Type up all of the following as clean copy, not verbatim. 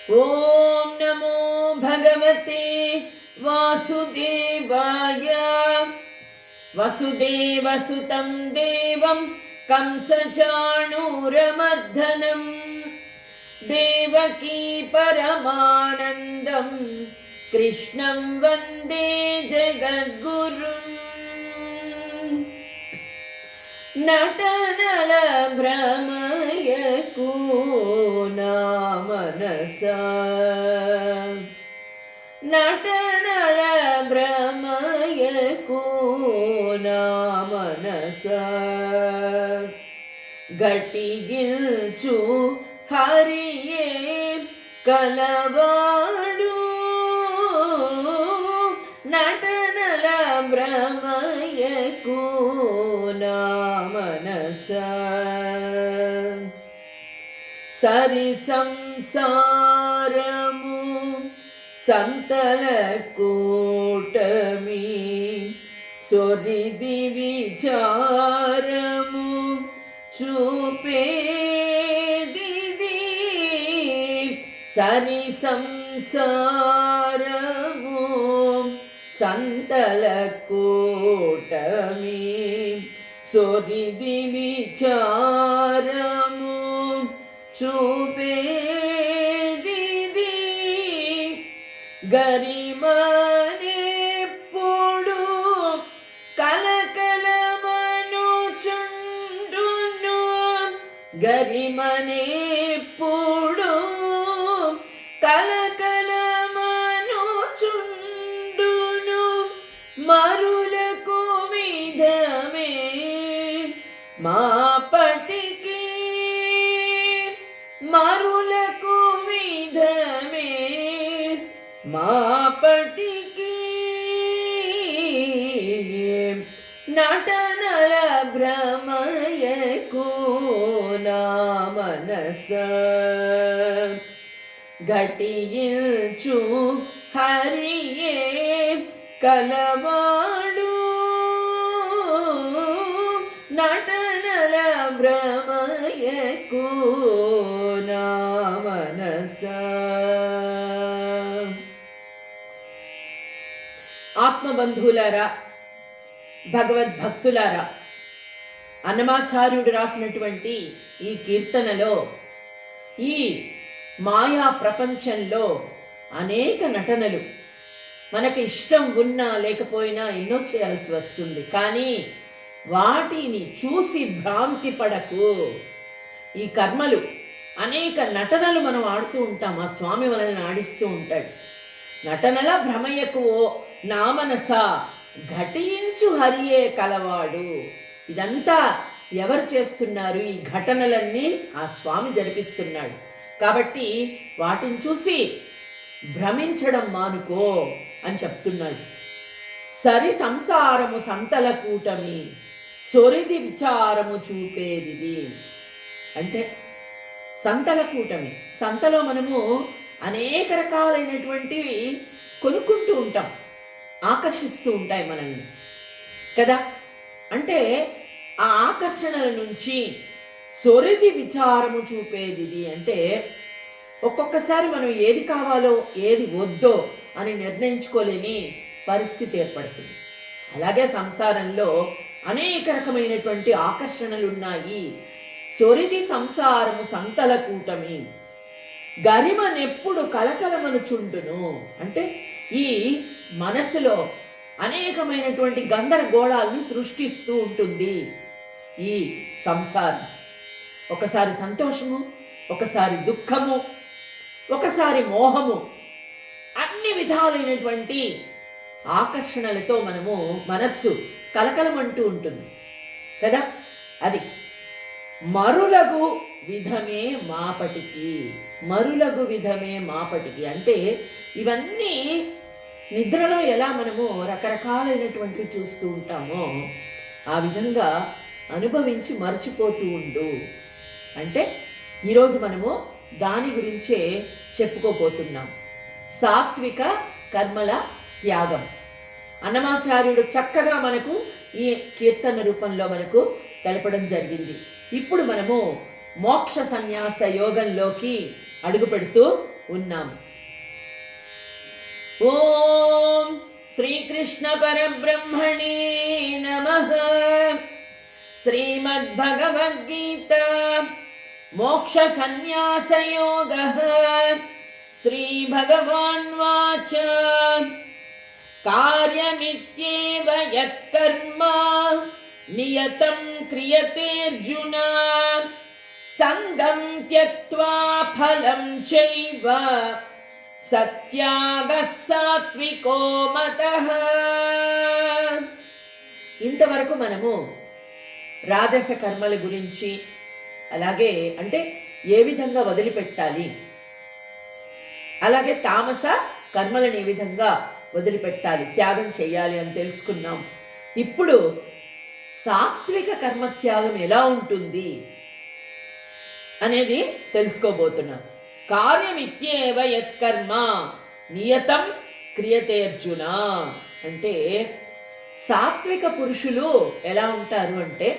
ఓం నమో భగవతే వాసుదేవాయ. వసుదేవసుతం దేవం కంసచాణూరమర్దనం దేవకీ పరమానందం కృష్ణం వందే జగద్గురుం. నటనల భ్రమయకు నా మనసా, నటనల భ్రమయకు నా మనసా, ఘటించు హరియే కలవాడు. నటనల భ్రమయకు నా మనసా, సరి సంసారము సంతల కూటమి, సొరిది విచారము చూపేదిది. సరి సంసారము సంతల కూటమి, సొరిది విచారము చూపేదిది. గరిమనెప్పుడు కలకలమనుచుండును, గరిమనెప్పుడు కలకలమనుచుండును. మరులకు విధమే మాపటికి, మరులకు విధమే మాపటికి. నటనల భ్రమయకు నా మనసా, ఘటించు హరియే కలవాడు. నటనల భ్రమయకు నా మనసా. ఆత్మబంధువులారా, భగవద్భక్తులారా, అన్నమాచార్యుడు రాసినటువంటి ఈ కీర్తనలో ఈ మాయా ప్రపంచంలో అనేక నటనలు, మనకి ఇష్టం ఉన్నా లేకపోయినా ఎన్నో చేయాల్సి వస్తుంది. కానీ వాటిని చూసి భ్రాంతి పడకు. ఈ కర్మలు అనేక నటనలు మనం ఆడుతూ ఉంటాం. ఆ స్వామి మనల్ని ఆడిస్తూ ఉంటాడు. నటనల భ్రమయకు నా మనసా, ఘటించు హరియే కలవాడు. ఇదంతా ఎవరు చేస్తున్నారు? ఈ ఘటనలన్నీ ఆ స్వామి జరిపిస్తున్నాడు. కాబట్టి వాటిని చూసి భ్రమించడం మానుకో అని చెప్తున్నాడు. సరి సంసారము సంతల కూటమి, సొరిది విచారము చూపేది. అంటే సంతల కూటమి, సంతలో మనము అనేక రకాలైనటువంటివి కొనుక్కుంటూ ఉంటాం, ఆకర్షిస్తూ ఉంటాయి మనల్ని కదా. అంటే ఆ ఆకర్షణల నుంచి సొరిది విచారము చూపేది. అంటే ఒక్కొక్కసారి మనం ఏది కావాలో ఏది వద్దో అని నిర్ణయించుకోలేని పరిస్థితి ఏర్పడుతుంది. అలాగే సంసారంలో అనేక రకమైనటువంటి ఆకర్షణలు ఉన్నాయి. సొరిది సంసారము సంతల కూటమి, గరిమనెప్పుడు కలకలమనుచుండును. అంటే ఈ మనసులో అనేకమైనటువంటి గందరగోళాల్ని సృష్టిస్తూ ఉంటుంది ఈ సంసారం. ఒకసారి సంతోషము, ఒకసారి దుఃఖము, ఒకసారి మోహము, అన్ని విధాలైనటువంటి ఆకర్షణలతో మనస్సు కలకలమంటూ ఉంటుంది కదా. అది మరులగు విధమే మాపటికి, మరులగు విధమే మాపటికి. అంటే ఇవన్నీ నిద్రలో ఎలా మనము రకరకాలైనటువంటివి చూస్తూ ఉంటామో ఆ విధంగా అనుభవించి మర్చిపోతూ ఉండు. అంటే ఈరోజు మనము దాని గురించే చెప్పుకోబోతున్నాం. సాత్విక కర్మల త్యాగం. అన్నమాచార్యుడు చక్కగా మనకు ఈ కీర్తన రూపంలో మనకు తెలపడం జరిగింది. ఇప్పుడు మనము మోక్ష సన్యాస యోగంలోకి అడుగు పెడుతూ ఉన్నాం. ఓం శ్రీకృష్ణ పరబ్రహ్మణే నమః. శ్రీమద్భగవద్గీత మోక్ష సన్యాస యోగః. శ్రీ భగవాన్ వాచ కార్యమిత్యేవ యత్కర్మ నియతం క్రియతేర్జున సంగం త్యక్త్వా ఫలం చైవ సత్యాగః సాత్వికో మతః. ఇంతవరకు మనము రాజస కర్మల గురించి, అలాగే అంటే ఏ విధంగా వదిలిపెట్టాలి, అలాగే తామస కర్మలను ఏ విధంగా వదిలిపెట్టాలి, త్యాగం చేయాలి అని తెలుసుకున్నాం. ఇప్పుడు సాత్విక కర్మత్యాగం ఎలా ఉంటుంది అనేది తెలుసుకోబోతున్నాం. కార్యమిత్యేవ యత్కర్మ నియతం క్రియతేర్జున అంటే సాత్విక పురుషులు ఎలా ఉంటారు అంటే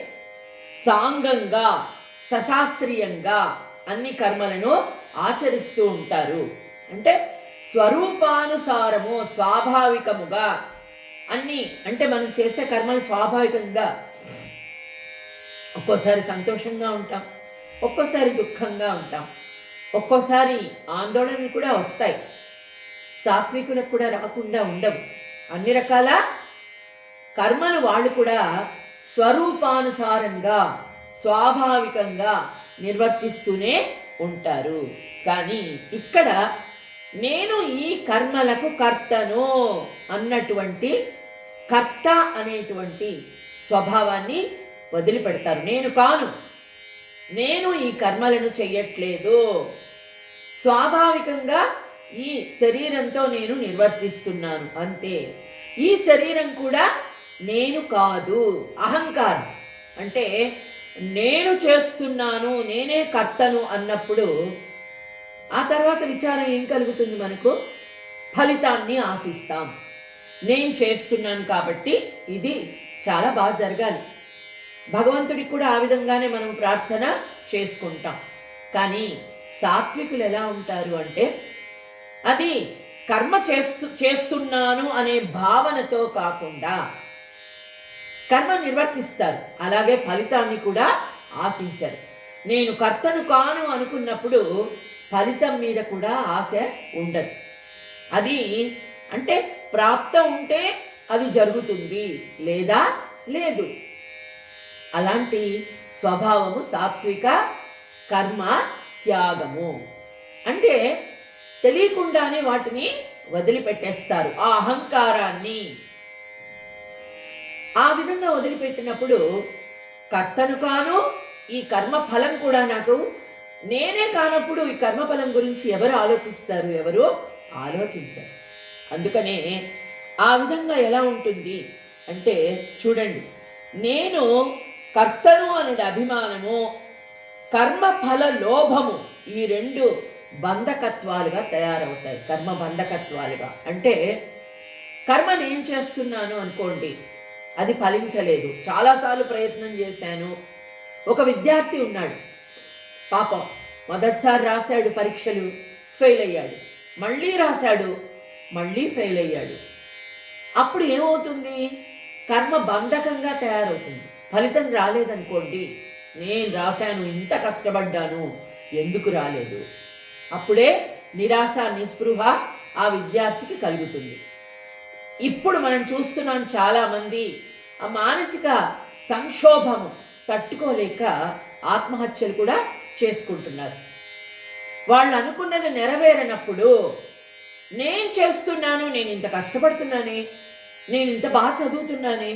సాంగంగా సశాస్త్రీయంగా అన్ని కర్మలను ఆచరిస్తూ ఉంటారు. అంటే స్వరూపానుసారము స్వాభావికముగా అన్ని, అంటే మనం చేసే కర్మలు స్వాభావికంగా ఒక్కోసారి సంతోషంగా ఉంటాం, ఒక్కోసారి దుఃఖంగా ఉంటాం, ఒక్కోసారి ఆందోళనలు కూడా వస్తాయి. సాత్వికులకు కూడా రాకుండా ఉండవు. అన్ని రకాల కర్మలు వాళ్ళు కూడా స్వరూపానుసారంగా స్వాభావికంగా నిర్వర్తిస్తూనే ఉంటారు. కానీ ఇక్కడ నేను ఈ కర్మలకు కర్తను అన్నటువంటి కర్త అనేటువంటి స్వభావాన్ని వదిలిపెడతారు. నేను కాను, నేను ఈ కర్మలను చెయ్యట్లేదు, స్వాభావికంగా ఈ శరీరంతో నేను నిర్వర్తిస్తున్నాను అంతే. ఈ శరీరం కూడా నేను కాదు, అహంకారం. అంటే నేను చేస్తున్నాను, నేనే కర్తను అన్నప్పుడు ఆ తర్వాత విచారం ఏం కలుగుతుంది మనకు? ఫలితాన్ని ఆశిస్తాం. నేను చేస్తున్నాను కాబట్టి ఇది చాలా బాగా జరగాలి, భగవంతుడికి కూడా ఆ విధంగానే మనం ప్రార్థన చేసుకుంటాం. కానీ సాత్వికులు ఎలా ఉంటారు అంటే అది కర్మ చేస్తున్నాను అనే భావనతో కాకుండా కర్మ నిర్వర్తిస్తారు. అలాగే ఫలితాన్ని కూడా ఆశించరు. నేను కర్తను కాను అనుకున్నప్పుడు ఫలితం మీద కూడా ఆశ ఉండదు. అది అంటే ప్రాప్తం ఉంటే అది జరుగుతుంది, లేదా లేదు. అలాంటి స్వభావము సాత్విక కర్మ త్యాగము. అంటే తెలియకుండానే వాటిని వదిలిపెట్టేస్తారు, ఆ అహంకారాన్ని. ఆ విధంగా వదిలిపెట్టినప్పుడు కర్తను కాను, ఈ కర్మ ఫలం కూడా నాకు నేనే కానప్పుడు ఈ కర్మఫలం గురించి ఎవరు ఆలోచిస్తారు? ఎవరు ఆలోచించరు. అందుకనే ఆ విధంగా ఎలా ఉంటుంది అంటే చూడండి, నేను కర్తను అనుడి అభిమానము, కర్మఫల లోభము, ఈ రెండు బంధకత్వాలుగా తయారవుతాయి. కర్మ బంధకత్వాలుగా అంటే కర్మ నేను చేస్తున్నాను అనుకోండి, అది ఫలించలేదు, చాలాసార్లు ప్రయత్నం చేశాను. ఒక విద్యార్థి ఉన్నాడు, పాపం మొదటిసారి రాశాడు పరీక్షలు, ఫెయిల్ అయ్యాడు. మళ్ళీ రాశాడు, మళ్ళీ ఫెయిల్ అయ్యాడు. అప్పుడు ఏమవుతుంది? కర్మ బంధకంగా తయారవుతుంది. ఫలితం రాలేదనుకోండి, నేను రాశాను, ఇంత కష్టపడ్డాను, ఎందుకు రాలేదు? అప్పుడే నిరాశ నిస్పృహ ఆ విద్యార్థికి కలుగుతుంది. ఇప్పుడు మనం చూస్తున్నాం చాలామంది ఆ మానసిక సంక్షోభము తట్టుకోలేక ఆత్మహత్యలు కూడా చేసుకుంటున్నారు. వాళ్ళు అనుకున్నది నెరవేరనప్పుడు నేను చేస్తున్నాను, నేను ఇంత కష్టపడుతున్నానే, నేను ఇంత బాగా చదువుతున్నానే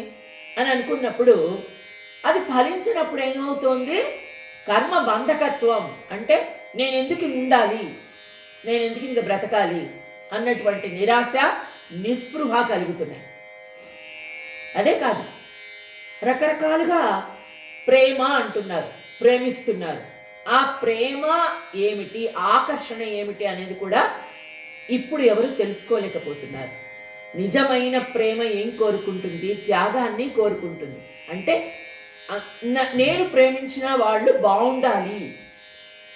అని అనుకున్నప్పుడు అది ఫలించినప్పుడు ఏమవుతోంది? కర్మ బంధకత్వం. అంటే నేను ఎందుకు ఉండాలి, నేను ఎందుకు ఇంక బ్రతకాలి అన్నటువంటి నిరాశ నిస్పృహ కలుగుతున్నాయి. అదే కాదు, రకరకాలుగా ప్రేమ అంటున్నారు, ప్రేమిస్తున్నారు. ఆ ప్రేమ ఏమిటి, ఆకర్షణ ఏమిటి అనేది కూడా ఇప్పుడు ఎవరు తెలుసుకోలేకపోతున్నారు. నిజమైన ప్రేమ ఏం కోరుకుంటుంది? త్యాగాన్ని కోరుకుంటుంది. అంటే నేను ప్రేమించిన వాళ్ళు బాగుండాలి,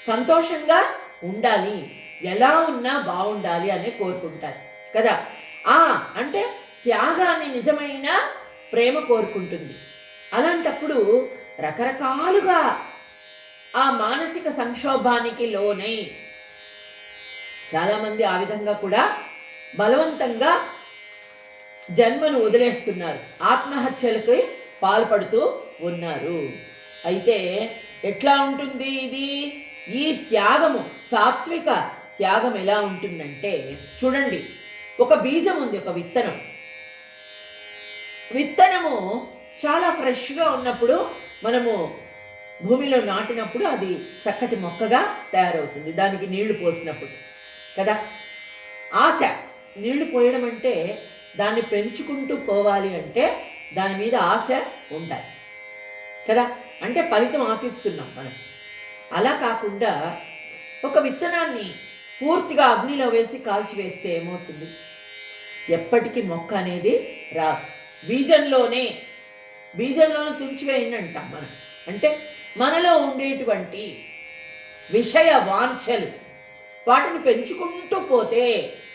సంతోషంగా ఉండాలి, ఎలా ఉన్నా బాగుండాలి అనే కోరుకుంటారు కదా. అంటే త్యాగాన్ని నిజమైన ప్రేమ కోరుకుంటుంది. అలాంటప్పుడు రకరకాలుగా ఆ మానసిక సంక్షోభానికి లోనై చాలామంది ఆ విధంగా కూడా బలవంతంగా జన్మను వదిలేస్తున్నారు, ఆత్మహత్యలకి పాల్పడుతూ ఉన్నారు. అయితే ఎట్లా ఉంటుంది ఇది? ఈ త్యాగము, సాత్విక త్యాగం ఎలా ఉంటుందంటే చూడండి, ఒక బీజం ఉంది, ఒక విత్తనం. విత్తనము చాలా ఫ్రెష్గా ఉన్నప్పుడు మనము భూమిలో నాటినప్పుడు అది చక్కటి మొక్కగా తయారవుతుంది, దానికి నీళ్లు పోసినప్పుడు కదా. ఆశ, నీళ్లు పోయడం అంటే దాన్ని పెంచుకుంటూ పోవాలి అంటే దాని మీద ఆశ ఉండాలి కదా, అంటే ఫలితం ఆశిస్తున్నాం మనం. అలా కాకుండా ఒక విత్తనాన్ని పూర్తిగా అగ్నిలో వేసి కాల్చివేస్తే ఏమవుతుంది? ఎప్పటికీ మొక్క అనేది రాదు. బీజంలోనే తుంచివేయండి అంటాం మనం. అంటే మనలో ఉండేటువంటి విషయ వాంఛలు, వాటిని పెంచుకుంటూ పోతే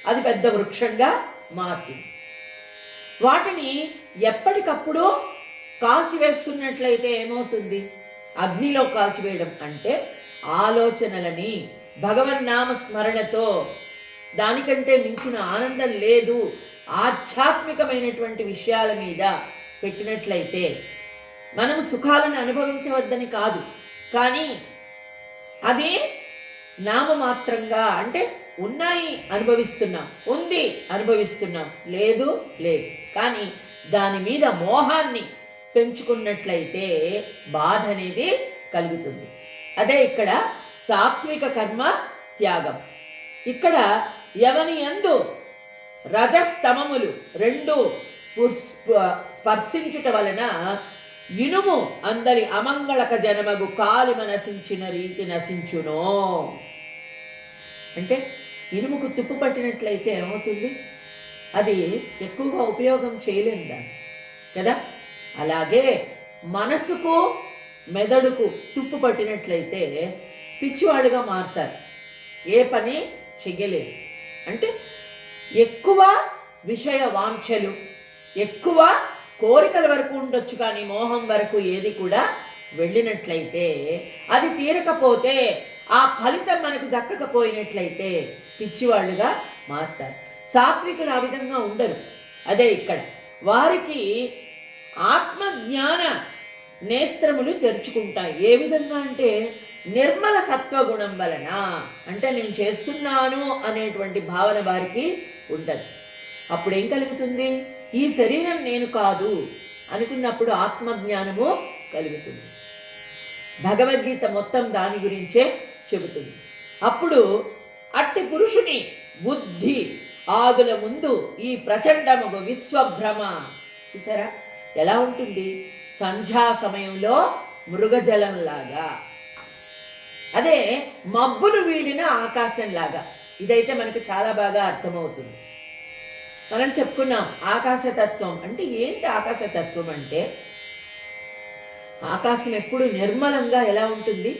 అది పెద్ద వృక్షంగా మారుతుంది. వాటిని ఎప్పటికప్పుడు కాల్చివేస్తున్నట్లయితే ఏమవుతుంది? అగ్నిలో కాల్చివేయడం అంటే ఆలోచనలని భగవన్నామ స్మరణతో, దానికంటే మించిన ఆనందం లేదు, ఆధ్యాత్మికమైనటువంటి విషయాల మీద పెట్టినట్లయితే మనము సుఖాలను అనుభవించవద్దని కాదు, కానీ అది నామమాత్రంగా, అంటే ఉన్నాయి అనుభవిస్తున్నాం, ఉంది అనుభవిస్తున్నాం, లేదు లేదు, కానీ దాని మీద మోహాన్ని పెంచుకున్నట్లయితే బాధ అనేది కలుగుతుంది. అదే ఇక్కడ సాత్విక కర్మ త్యాగం. ఇక్కడ ఎవని యందు రజస్తమములు రెండు స్పర్శించుట వలన ఇనుము అందరి అమంగళక జనమగు కాలిమ నశించిన రీతి నశించునో. అంటే ఇనుముకు తుప్పు పట్టినట్లయితే ఏమవుతుంది? అది ఎక్కువగా ఉపయోగం చేయలేము దాన్ని కదా. అలాగే మనసుకు మెదడుకు తుప్పు పట్టినట్లయితే పిచ్చివాడుగా మారుతారు, ఏ పని చెయ్యలేరు. అంటే ఎక్కువ విషయ వాంఛలు, ఎక్కువ కోరికల వరకు ఉండొచ్చు, కానీ మోహం వరకు ఏది కూడా వెళ్ళినట్లయితే, అది తీరకపోతే, ఆ ఫలితం మనకు దక్కకపోయినట్లయితే పిచ్చివాళ్ళుగా మారుతారు. సాత్వికులు ఆ విధంగా ఉండరు. అదే ఇక్కడ వారికి ఆత్మజ్ఞాన నేత్రములు తెరుచుకుంటాయి. ఏ విధంగా అంటే నిర్మల సత్వగుణం వలన, అంటే నేను చేస్తున్నాను అనేటువంటి భావన వారికి ఉండదు. అప్పుడేం కలుగుతుంది? ఈ శరీరం నేను కాదు అనుకున్నప్పుడు ఆత్మజ్ఞానము కలుగుతుంది. భగవద్గీత మొత్తం దాని గురించే చెబుతుంది. అప్పుడు అట్టి పురుషుని బుద్ధి ఆదుల ముందు ఈ ప్రచండముగు విశ్వభ్రమ, చూసారా ఎలా ఉంటుంది? సంధ్యా సమయంలో మృగజలంలాగా, అదే మబ్బును వీడిన ఆకాశంలాగా. ఇదైతే మనకు చాలా బాగా అర్థమవుతుంది. మనం చెప్పుకున్నాం ఆకాశతత్వం అంటే ఏంటి? ఆకాశతత్వం అంటే ఆకాశం ఎప్పుడు నిర్మలంగా ఎలా ఉంటుంది?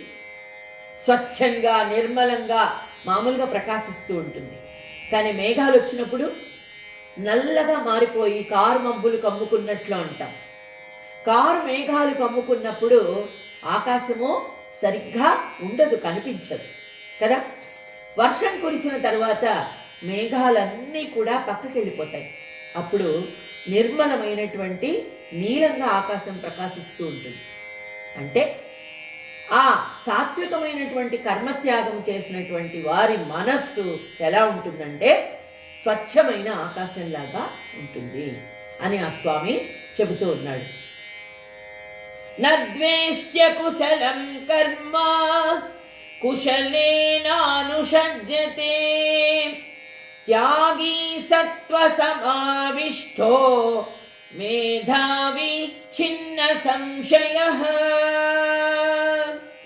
స్వచ్ఛంగా, నిర్మలంగా, మామూలుగా ప్రకాశిస్తూ ఉంటుంది. కానీ మేఘాలు వచ్చినప్పుడు నల్లగా మారిపోయి కారు మబ్బులు కమ్ముకున్నట్లు అంటాం. కారు మేఘాలు కమ్ముకున్నప్పుడు ఆకాశము సరిగ్గా ఉండదు, కనిపించదు కదా. వర్షం కురిసిన తర్వాత మేఘాలన్నీ కూడా పక్కకి వెళ్ళిపోతాయి. అప్పుడు నిర్మలమైనటువంటి నీలంగా ఆకాశం ప్రకాశిస్తూ ఉంటుంది. అంటే ఆ సాత్వికమైనటువంటి కర్మత్యాగం చేసినటువంటి వారి మనస్సు ఎలా ఉంటుందంటే స్వచ్ఛమైన ఆకాశంలాగా ఉంటుంది అని ఆ స్వామి చెబుతూ ఉన్నాడు. నద్వేష్ట్య కుశలం కర్మ కుశలేనానుషజ్యతే త్యాగీ సత్వ సమావిష్టో మేధావి చిన్న సంశయః.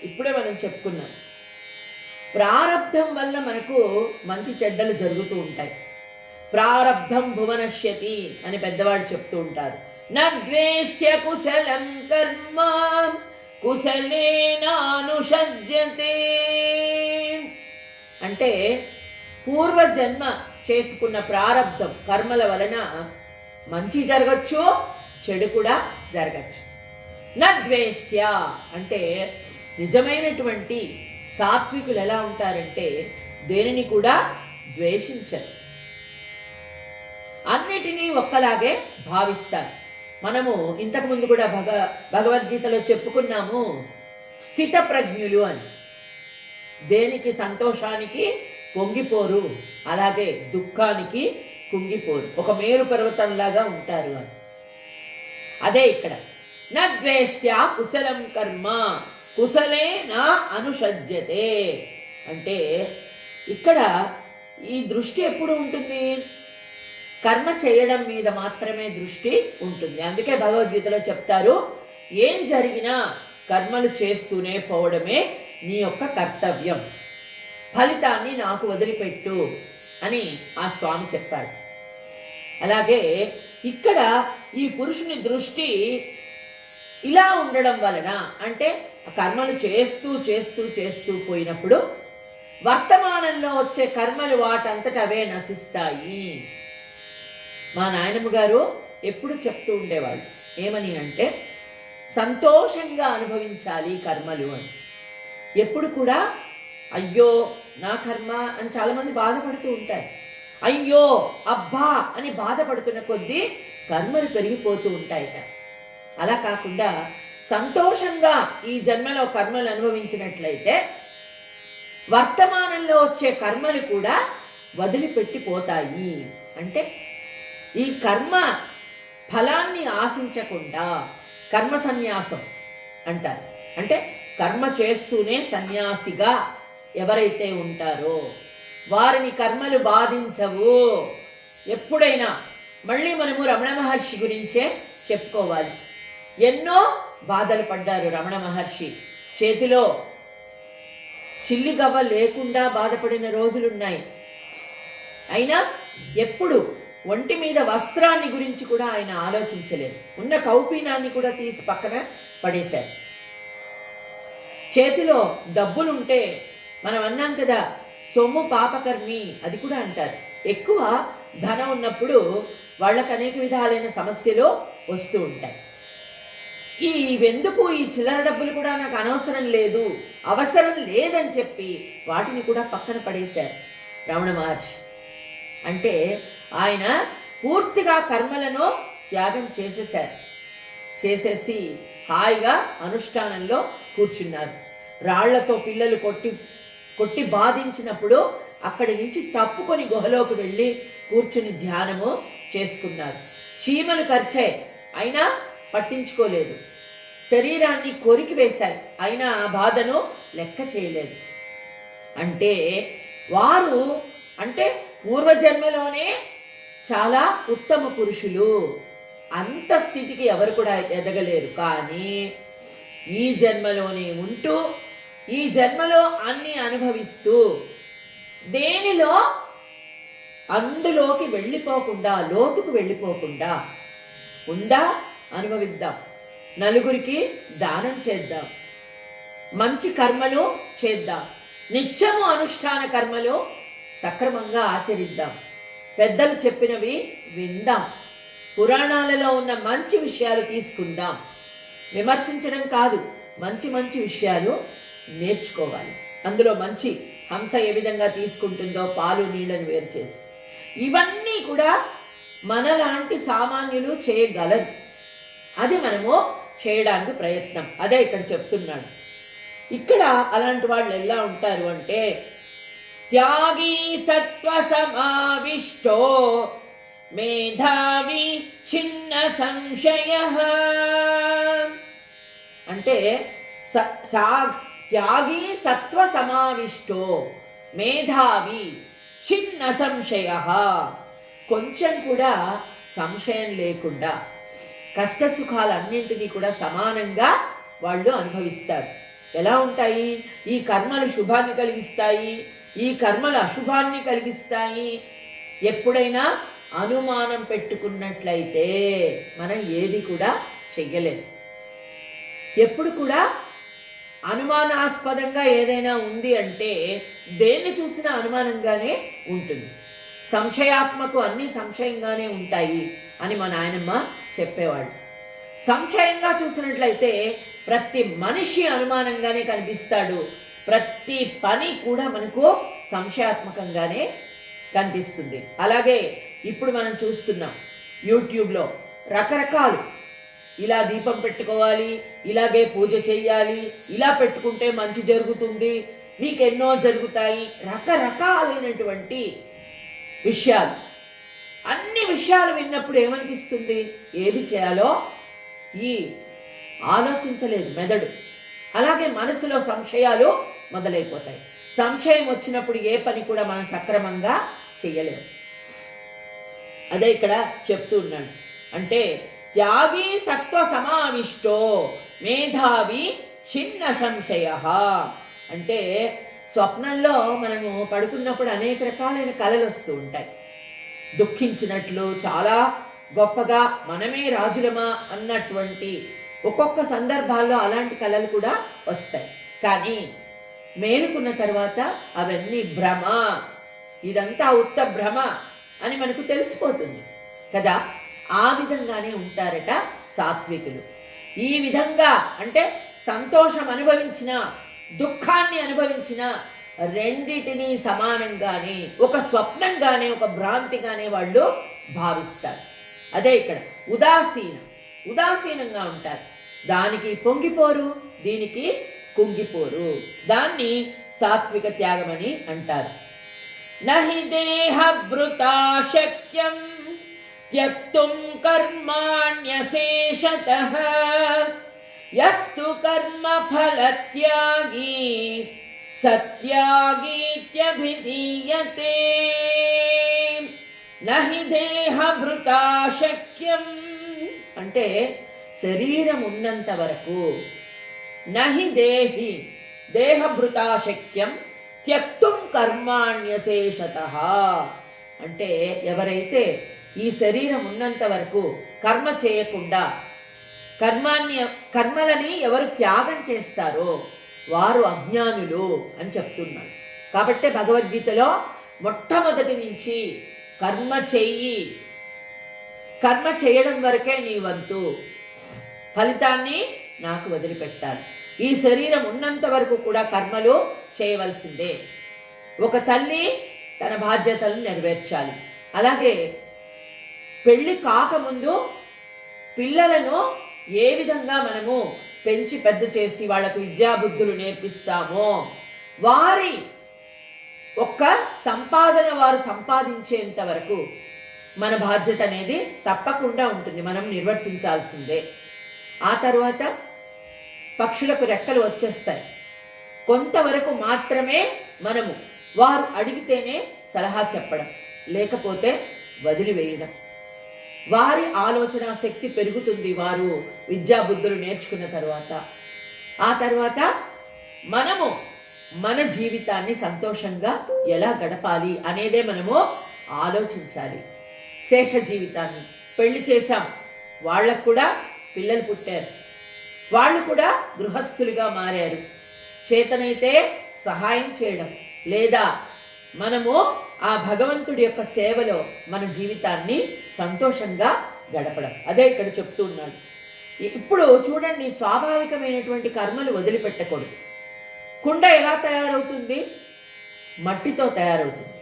ఇప్పుడే మనం చెప్పుకున్నాం, ప్రారబ్ధం వల్ల మనకు మంచి చెడ్డలు జరుగుతూ ఉంటాయి. ప్రారబ్ధం భువనశ్యతి అని పెద్దవాళ్ళు చెప్తూ ఉంటారు. నద్వేష్ట్య కుశలం కర్మ కుశలేనానుషజ్యతే అంటే పూర్వజన్మ చేసుకున్న ప్రారబ్ధం కర్మల వలన మంచి జరగచ్చు, చెడు కూడా జరగచ్చు. నద్వేష్ట్య అంటే నిజమైనటువంటి సాత్వికులు ఎలా ఉంటారంటే దేనిని కూడా ద్వేషించరు, అన్నిటినీ ఒక్కలాగే భావిస్తారు. మనము ఇంతకుముందు కూడా భగవద్గీతలో చెప్పుకున్నాము స్థిత ప్రజ్ఞులు అని. దేనికి సంతోషానికి పొంగిపోరు, అలాగే దుఃఖానికి కుంగిపోరు, ఒక మేరు పర్వతంలాగా ఉంటారు అని. అదే ఇక్కడ నద్వేష్ట్య కుశలం కర్మ కుశలే నా అనుషజ్యతే అంటే ఇక్కడ ఈ దృష్టి ఎప్పుడు ఉంటుంది? కర్మ చేయడం మీద మాత్రమే దృష్టి ఉంటుంది. అందుకే భగవద్గీతలో చెప్తారు, ఏం జరిగినా కర్మలు చేస్తూనే పోవడమే నీ యొక్క కర్తవ్యం, ఫలితాన్ని నాకు వదిలిపెట్టు అని ఆ స్వామి చెప్పాడు. అలాగే ఇక్కడ ఈ పురుషుని దృష్టి ఇలా ఉండడం వలన అంటే కర్మలు చేస్తూ చేస్తూ చేస్తూ పోయినప్పుడు వర్తమానంలో వచ్చే కర్మలు వాటంతట అవే నశిస్తాయి. మా నాయనమ్మ గారు ఎప్పుడు చెప్తూ ఉండేవాళ్ళు, ఏమని అంటే సంతోషంగా అనుభవించాలి కర్మలు అని. ఎప్పుడు కూడా అయ్యో నా కర్మ అని చాలామంది బాధపడుతూ ఉంటారు. అయ్యో అబ్బా అని బాధపడుతున్న కొద్దీ కర్మలు పెరిగిపోతూ ఉంటాయట. అలా కాకుండా సంతోషంగా ఈ జన్మలో కర్మలు అనుభవించినట్లయితే వర్తమానంలో వచ్చే కర్మలు కూడా వదిలిపెట్టిపోతాయి. అంటే ఈ కర్మ ఫలాన్ని ఆశించకుండా కర్మ సన్యాసం అంటారు. అంటే కర్మ చేస్తూనే సన్యాసిగా ఎవరైతే ఉంటారో వారిని కర్మలు బాధించవు. ఎప్పుడైనా మళ్ళీ మనము రమణ మహర్షి గురించే చెప్పుకోవాలి. ఎన్నో బాధలు పడ్డారు రమణ మహర్షి. చేతిలో చిల్లిగవ్వ లేకుండా బాధపడిన రోజులున్నాయి. అయినా ఎప్పుడు ఒంటి మీద వస్త్రాన్ని గురించి కూడా ఆయన ఆలోచించలేదు. ఉన్న కౌపీనాన్ని కూడా తీసి పక్కన పడేశారు. చేతిలో డబ్బులుంటే మనం అన్నాం కదా, సొమ్ము పాపకర్మి, అది కూడా అంటారు. ఎక్కువ ధనం ఉన్నప్పుడు వాళ్ళకు అనేక విధాలైన సమస్యలు వస్తూ ఉంటాయి. ఇవెందుకు ఈ చిల్లర డబ్బులు కూడా నాకు అనవసరం లేదు, అవసరం లేదని చెప్పి వాటిని కూడా పక్కన పడేశారు రమణ మహర్షి. అంటే ఆయన పూర్తిగా కర్మలను త్యాగం చేసేసి హాయిగా అనుష్ఠానంలో కూర్చున్నారు. రాళ్లతో పిల్లలు కొట్టి బాధించినప్పుడు అక్కడి నుంచి తప్పుకొని గుహలోకి వెళ్ళి కూర్చుని ధ్యానము చేసుకున్నారు. చీమలు కరిచాయి, అయినా పట్టించుకోలేదు. శరీరాన్ని కొరికి వేశాయి, అయినా ఆ బాధను లెక్క చేయలేదు. అంటే వారు పూర్వజన్మలోనే చాలా ఉత్తమ పురుషులు. అంత స్థితికి ఎవరు కూడా ఎదగలేరు. కానీ ఈ జన్మలోనే ఉంటూ ఈ జన్మలో అన్ని అనుభవిస్తూ దేనిలో అందులోకి వెళ్ళిపోకుండా, లోతుకు వెళ్ళిపోకుండా అనుభవిద్దాం. నలుగురికి దానం చేద్దాం, మంచి కర్మలు చేద్దాం, నిత్యము అనుష్ఠాన కర్మలు సక్రమంగా ఆచరిద్దాం, పెద్దలు చెప్పినవి విందాం, పురాణాలలో ఉన్న మంచి విషయాలు తీసుకుందాం. విమర్శించడం కాదు, మంచి మంచి విషయాలు నేర్చుకోవాలి. అందులో మంచి హంస ఏ విధంగా తీసుకుంటుందో పాలు నీళ్ళని వేరు చేసి, ఇవన్నీ కూడా మనలాంటి సామాన్యులు చేయగలరు. అది మనము చేయడానికి ప్రయత్నం. అదే ఇక్కడ చెప్తున్నాడు. ఇక్కడ అలాంటి వాళ్ళు ఎలా ఉంటారు అంటే త్యాగీ సత్వ సమావిష్టో మేధావి చిన్న సంశయ. అంటే త్యాగీ సత్వ సమావిష్టో మేధావి చిన్న సంశయ, కొంచెం కూడా సంశయం లేకుండా కష్టసుఖాలన్నింటినీ కూడా సమానంగా వాళ్ళు అనుభవిస్తారు. ఎలా ఉంటాయి? ఈ కర్మలు శుభాన్ని కలిగిస్తాయి, ఈ కర్మలు అశుభాన్ని కలిగిస్తాయి. ఎప్పుడైనా అనుమానం పెట్టుకున్నట్లయితే మనం ఏది కూడా చెయ్యలేము. ఎప్పుడు కూడా అనుమానాస్పదంగా ఏదైనా ఉంది అంటే దేన్ని చూసినా అనుమానంగానే ఉంటుంది. సంశయాత్మకు అన్నీ సంశయంగానే ఉంటాయి అని మా నాయనమ్మ చెప్పేవాడు. సంశయంగా చూసినట్లయితే ప్రతి మనిషి అనుమానంగానే కనిపిస్తాడు. ప్రతి పని కూడా మనకు సంశయాత్మకంగానే కనిపిస్తుంది. అలాగే ఇప్పుడు మనం చూస్తున్నాం యూట్యూబ్లో రకరకాలు, ఇలా దీపం పెట్టుకోవాలి, ఇలాగే పూజ చెయ్యాలి, ఇలా పెట్టుకుంటే మంచి జరుగుతుంది, మీకెన్నో జరుగుతాయి, రకరకాలైనటువంటి విషయాలు. అన్ని విషయాలు విన్నప్పుడు ఏమనిపిస్తుంది? ఏది చేయాలో ఈ ఆలోచించలేదు మెదడు. అలాగే మనసులో సంశయాలు మొదలైపోతాయి. సంశయం వచ్చినప్పుడు ఏ పని కూడా మనం సక్రమంగా చెయ్యలేము. అదే ఇక్కడ చెప్తూ ఉన్నాడు. అంటే త్యాగి సత్వ సమావిష్టో మేధావి చిన్న సంశయ. అంటే స్వప్నంలో మనము పడుకున్నప్పుడు అనేక రకాలైన కళలు వస్తూ ఉంటాయి. దుఃఖించినట్లు, చాలా గొప్పగా మనమే రాజులమా అన్నటువంటి ఒక్కొక్క సందర్భాల్లో అలాంటి కళలు కూడా వస్తాయి. కానీ మేలుకున్న తర్వాత అవన్నీ భ్రమ, ఇదంతా ఉత్త భ్రమ అని మనకు తెలిసిపోతుంది కదా. ఆ విధంగానే ఉంటారట సాత్వికులు. ఈ విధంగా అంటే సంతోషం అనుభవించిన, దుఃఖాన్ని అనుభవించిన రెండిటినీ సమానంగానే, ఒక స్వప్నంగానే, ఒక భ్రాంతిగానే వాళ్ళు భావిస్తారు. అదే ఇక్కడ ఉదాసీనంగా ఉంటారు. దానికి పొంగిపోరు, దీనికి కుంగిపోరు. దాన్ని సాత్విక త్యాగమని అంటారు. నహి దేహభృతా శక్యం త్యక్తుం కర్మాణ్యశేషతః యస్తు కర్మ ఫలత్యాగి సత్యాగీత్యభిధీయతే. నహి దేహభృతా శక్యం అంటే శరీరం ఉన్నంత వరకు, నహి దేహభృతా శక్యం త్యక్తుం కర్మాణ్యశేషతః అంటే ఎవరైతే ఈ శరీరం ఉన్నంత వరకు కర్మ చేయకుండా కర్మలని ఎవరు త్యాగం చేస్తారో వారు అజ్ఞానులు అని చెప్తున్నాడు. కాబట్టే భగవద్గీతలో మొట్టమొదటి నుంచి కర్మ చేయడం వరకే నీ వంతు, ఫలితాన్ని నాకు వదిలిపెట్టాలి. ఈ శరీరం ఉన్నంత వరకు కూడా కర్మలు చేయవలసిందే. ఒక తల్లి తన బాధ్యతలను నెరవేర్చాలి. అలాగే పెళ్ళి కాకముందు పిల్లలను ఏ విధంగా మనము పెంచి పెద్ద చేసి వాళ్లకు విద్యాబుద్ధులు నేర్పిస్తామో, వారి ఒక్క సంపాదన వారు సంపాదించేంత వరకు మన బాధ్యత అనేది తప్పకుండా ఉంటుంది, మనం నిర్వర్తించాల్సిందే. ఆ తర్వాత పక్షులకు రెక్కలు వచ్చేస్తాయి. కొంతవరకు మాత్రమే మనము వారు అడిగితేనే సలహా చెప్పడం, లేకపోతే వదిలివేయడం. వారి ఆలోచన శక్తి పెరుగుతుంది వారు విద్యాబుద్ధులు నేర్చుకున్న తర్వాత. ఆ తర్వాత మనము మన జీవితాన్ని సంతోషంగా ఎలా గడపాలి అనేదే మనము ఆలోచించాలి. శేష జీవితాన్ని పెళ్లి చేశాం, వాళ్ళకు కూడా పిల్లలు పుట్టారు, వాళ్ళు కూడా గృహస్థులుగా మారారు. చేతనైతే సహాయం చేయడం, లేదా మనము ఆ భగవంతుడి యొక్క సేవలో మన జీవితాన్ని సంతోషంగా గడపడం. అదే ఇక్కడ చెప్తూ ఉన్నాడు. ఇప్పుడు చూడండి, స్వాభావికమైనటువంటి కర్మలు వదిలిపెట్టకూడదు. కుండ ఎలా తయారవుతుంది? మట్టితో తయారవుతుంది.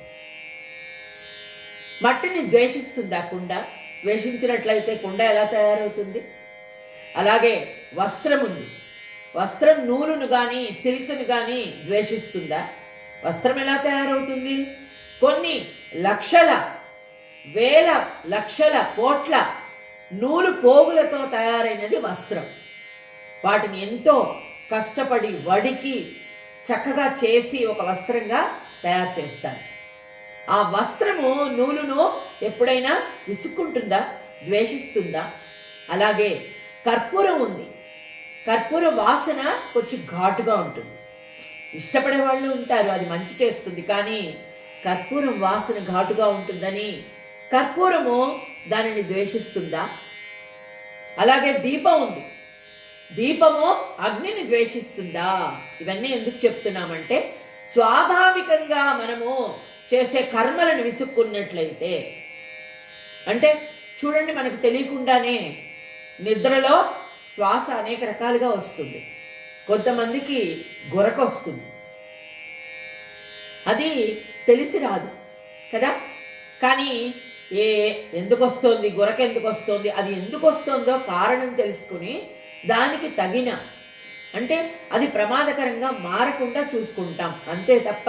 మట్టిని ద్వేషిస్తుందా కుండ? ద్వేషించినట్లయితే కుండ ఎలా తయారవుతుంది? అలాగే వస్త్రం ఉంది, వస్త్రం నూలును కానీ సిల్క్ను కానీ ద్వేషిస్తుందా? వస్త్రం ఎలా తయారవుతుంది? కొన్ని లక్షల, వేల, లక్షల, కోట్ల నూలు పోగులతో తయారైనది వస్త్రం. వాటిని ఎంతో కష్టపడి వడికి చక్కగా చేసి ఒక వస్త్రంగా తయారు చేస్తారు. ఆ వస్త్రము నూలును ఎప్పుడైనా విసుక్కుంటుందా? ద్వేషిస్తుందా? అలాగే కర్పూరం ఉంది, కర్పూర వాసన కొంచెం ఘాటుగా ఉంటుంది. ఇష్టపడే వాళ్ళు ఉంటారు, అది మంచి చేస్తుంది. కానీ కర్పూరం వాసన ఘాటుగా ఉంటుందని కర్పూరము దానిని ద్వేషిస్తుందా? అలాగే దీపం ఉంది, దీపము అగ్నిని ద్వేషిస్తుందా? ఇవన్నీ ఎందుకు చెప్తున్నామంటే, స్వాభావికంగా మనము చేసే కర్మలను విసుక్కున్నట్లయితే, అంటే చూడండి, మనకు తెలియకుండానే నిద్రలో శ్వాస అనేక రకాలుగా వస్తుంది. కొంతమందికి గురక వస్తుంది, అది తెలిసి రాదు కదా. కానీ ఎందుకు వస్తుంది, గురక ఎందుకు వస్తుంది, అది ఎందుకు వస్తుందో కారణం తెలుసుకుని దానికి తగిన, అంటే అది ప్రమాదకరంగా మారకుండా చూసుకుంటాం అంతే తప్ప,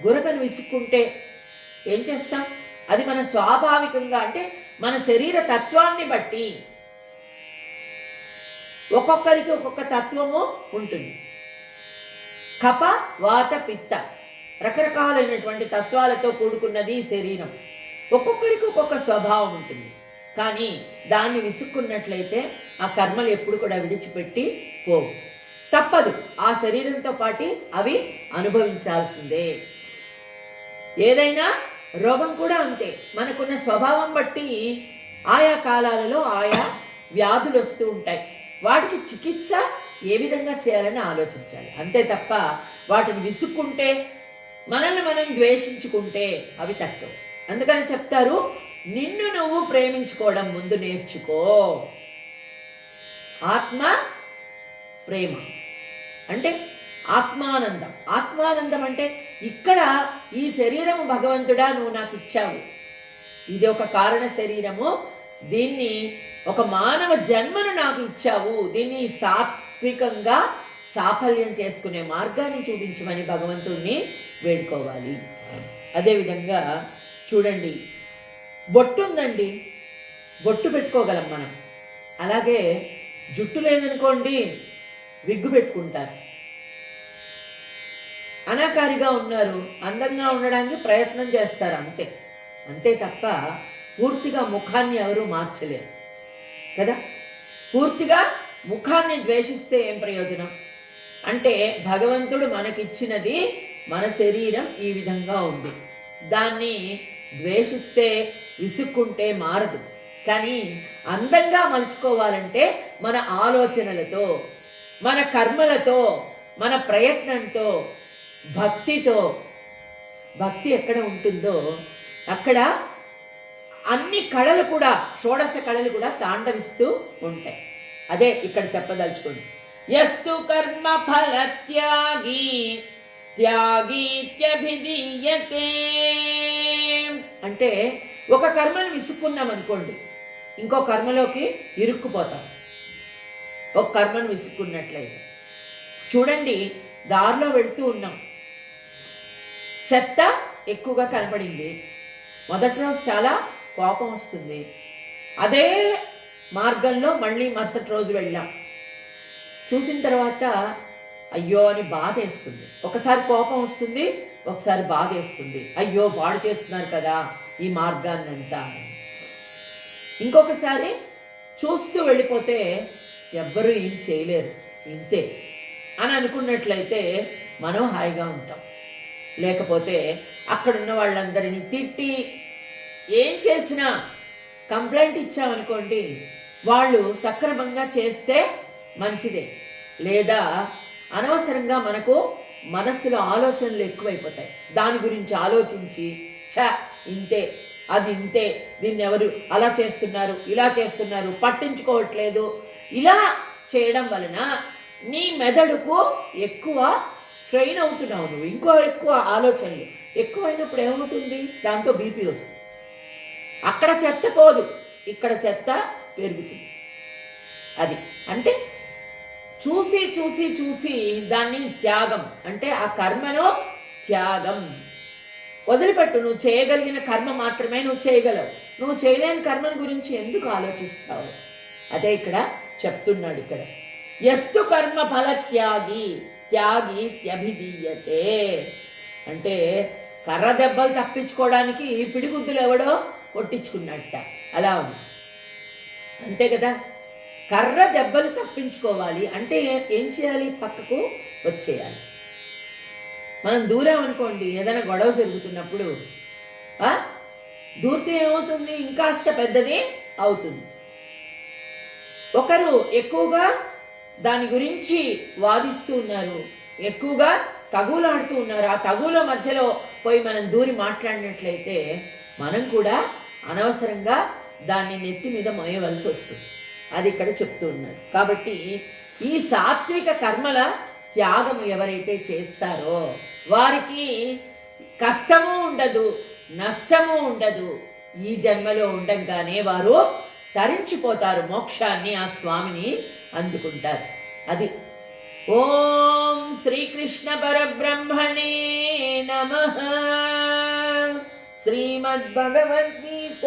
గురకను విసుక్కుంటే ఏం చేస్తాం? అది మన స్వాభావికంగా, అంటే మన శరీర తత్వాన్ని బట్టి, ఒక్కొక్కరికి ఒక్కొక్క తత్వము ఉంటుంది. కప, వాత, పిత్త రకరకాలైనటువంటి తత్వాలతో కూడుకున్నది శరీరం. ఒక్కొక్కరికి ఒక్కొక్క స్వభావం ఉంటుంది. కానీ దాన్ని విసుక్కున్నట్లయితే ఆ కర్మలు ఎప్పుడు కూడా విడిచిపెట్టి పోవు, తప్పదు. ఆ శరీరంతో పాటు అవి అనుభవించాల్సిందే. ఏదైనా రోగం కూడా అంతే, మనకున్న స్వభావం బట్టి ఆయా కాలాలలో ఆయా వ్యాధులు వస్తూ ఉంటాయి. వాటికి చికిత్స ఏ విధంగా చేయాలని ఆలోచించాలి అంతే తప్ప, వాటిని విసుక్కుంటే, మనల్ని మనం ద్వేషించుకుంటే అవి తక్కువ. అందుకని చెప్తారు, నిన్ను నువ్వు ప్రేమించుకోవడం ముందు నేర్చుకో. ఆత్మ ప్రేమ అంటే ఆత్మానందం. ఆత్మానందం అంటే ఇక్కడ ఈ శరీరము భగవంతుడా నువ్వు నాకు ఇచ్చావు, ఇది ఒక కారణ శరీరము, దీన్ని ఒక మానవ జన్మను నాకు ఇచ్చావు, దీన్ని సాత్వికంగా సాఫల్యం చేసుకునే మార్గాన్ని చూపించమని భగవంతుణ్ణి వేడుకోవాలి. అదేవిధంగా చూడండి, బొట్టు ఉందండి, బొట్టు పెట్టుకోగలం మనం. అలాగే జుట్టు లేదనుకోండి, విగ్గు పెట్టుకుంటారు. అనాకారిగా ఉన్నారు, అందంగా ఉండడానికి ప్రయత్నం చేస్తారు అంతే, అంతే తప్ప పూర్తిగా ముఖాన్ని ఎవరూ మార్చలేరు కదా. పూర్తిగా ముఖాన్ని ద్వేషిస్తే ఏం ప్రయోజనం? అంటే భగవంతుడు మనకిచ్చినది మన శరీరం ఈ విధంగా ఉంది, దాన్ని ద్వేషిస్తే విసుక్కుంటే మారదు. కానీ అందంగా మలుచుకోవాలంటే మన ఆలోచనలతో, మన కర్మలతో, మన ప్రయత్నంతో, భక్తితో. భక్తి ఎక్కడ ఉంటుందో అక్కడ అన్ని కళలు కూడా, షోడశ కళలు కూడా తాండవిస్తూ ఉంటాయి. అదే ఇక్కడ చెప్పదలుచుకోండి. యస్తు కర్మ ఫల త్యాగి త్యాగీత్యభిధీయతే. అంటే ఒక కర్మను విసుక్కున్నాం అనుకోండి, ఇంకో కర్మలోకి ఇరుక్కుపోతాం. ఒక కర్మను విసుక్కున్నట్లయితే చూడండి, దారిలో వెళ్తూ ఉన్నాం, చెత్త ఎక్కువగా కనపడింది. మొదటి రోజు చాలా కోపం వస్తుంది. అదే మార్గంలో మళ్ళీ మరుసటి రోజు వెళ్ళాం, చూసిన తర్వాత అయ్యో అని బాధ వేస్తుంది. ఒకసారి కోపం వస్తుంది, ఒకసారి బాధ వేస్తుంది, అయ్యో పాడు చేస్తున్నారు కదా ఈ మార్గాన్నంతా. ఇంకొకసారి చూస్తూ వెళ్ళిపోతే ఎవ్వరూ ఏం చేయలేరు, ఇంతే అని అనుకున్నట్లయితే మనం హాయిగా ఉంటాం. లేకపోతే అక్కడున్న వాళ్ళందరినీ తిట్టి ఏం చేసినా కంప్లైంట్ ఇచ్చామనుకోండి, వాళ్ళు సక్రమంగా చేస్తే మంచిదే, లేదా అనవసరంగా మనకు మనస్సులో ఆలోచనలు ఎక్కువైపోతాయి. దాని గురించి ఆలోచించి ఇంతే, అది ఇంతే, దీన్ని ఎవరు అలా చేస్తున్నారు, ఇలా చేస్తున్నారు, పట్టించుకోవట్లేదు, ఇలా చేయడం వలన నీ మెదడుకు ఎక్కువ స్ట్రెయిన్ అవుతున్నావు నువ్వు. ఇంకో ఎక్కువ ఆలోచనలు ఎక్కువైనప్పుడు ఏమవుతుంది? దాంతో బీపీ వస్తుంది. అక్కడ చెత్త పోదు, ఇక్కడ చెత్త పెరుగుతుంది. అది అంటే చూసి చూసి చూసి దాన్ని త్యాగం అంటే ఆ కర్మను త్యాగం. వదిలిపెట్టు, నువ్వు చేయగలిగిన కర్మ మాత్రమే నువ్వు చేయగలవు. నువ్వు చేయలేని కర్మను గురించి ఎందుకు ఆలోచిస్తావు? అదే ఇక్కడ చెప్తున్నాడు. ఇక్కడ యస్తు కర్మ ఫల త్యాగి త్యాగి త్యభిధీయతే. అంటే కర్ర దెబ్బలు తప్పించుకోవడానికి పిడిగుద్దులు ఎవడో కొట్టించుకున్నట్ట అలా ఉంది, అంతే కదా. కర్ర దెబ్బలు తప్పించుకోవాలి అంటే ఏం చేయాలి? పక్కకు వచ్చేయాలి. మనం దూరం అనుకోండి, ఏదైనా గొడవ జరుగుతున్నప్పుడు దూరితే ఏమవుతుంది? ఇంకాస్త పెద్దది అవుతుంది. ఒకరు ఎక్కువగా దాని గురించి వాదిస్తూ ఉన్నారు, ఎక్కువగా తగులాడుతూ ఉన్నారు. ఆ తగుల మధ్యలో పోయి మనం దూరి మాట్లాడినట్లయితే మనం కూడా అనవసరంగా దాన్ని నెత్తి మీద మోయవలసి వస్తుంది. అది ఇక్కడ చెప్తూ ఉన్నారు. కాబట్టి ఈ సాత్విక కర్మల త్యాగము ఎవరైతే చేస్తారో వారికి కష్టము ఉండదు, నష్టము ఉండదు. ఈ జన్మలో ఉండంగానే వారు తరించిపోతారు, మోక్షాన్ని, ఆ స్వామిని అందుకుంటారు. అది. ఓం శ్రీకృష్ణ పరబ్రహ్మణే నమః. శ్రీమద్భగవద్గీత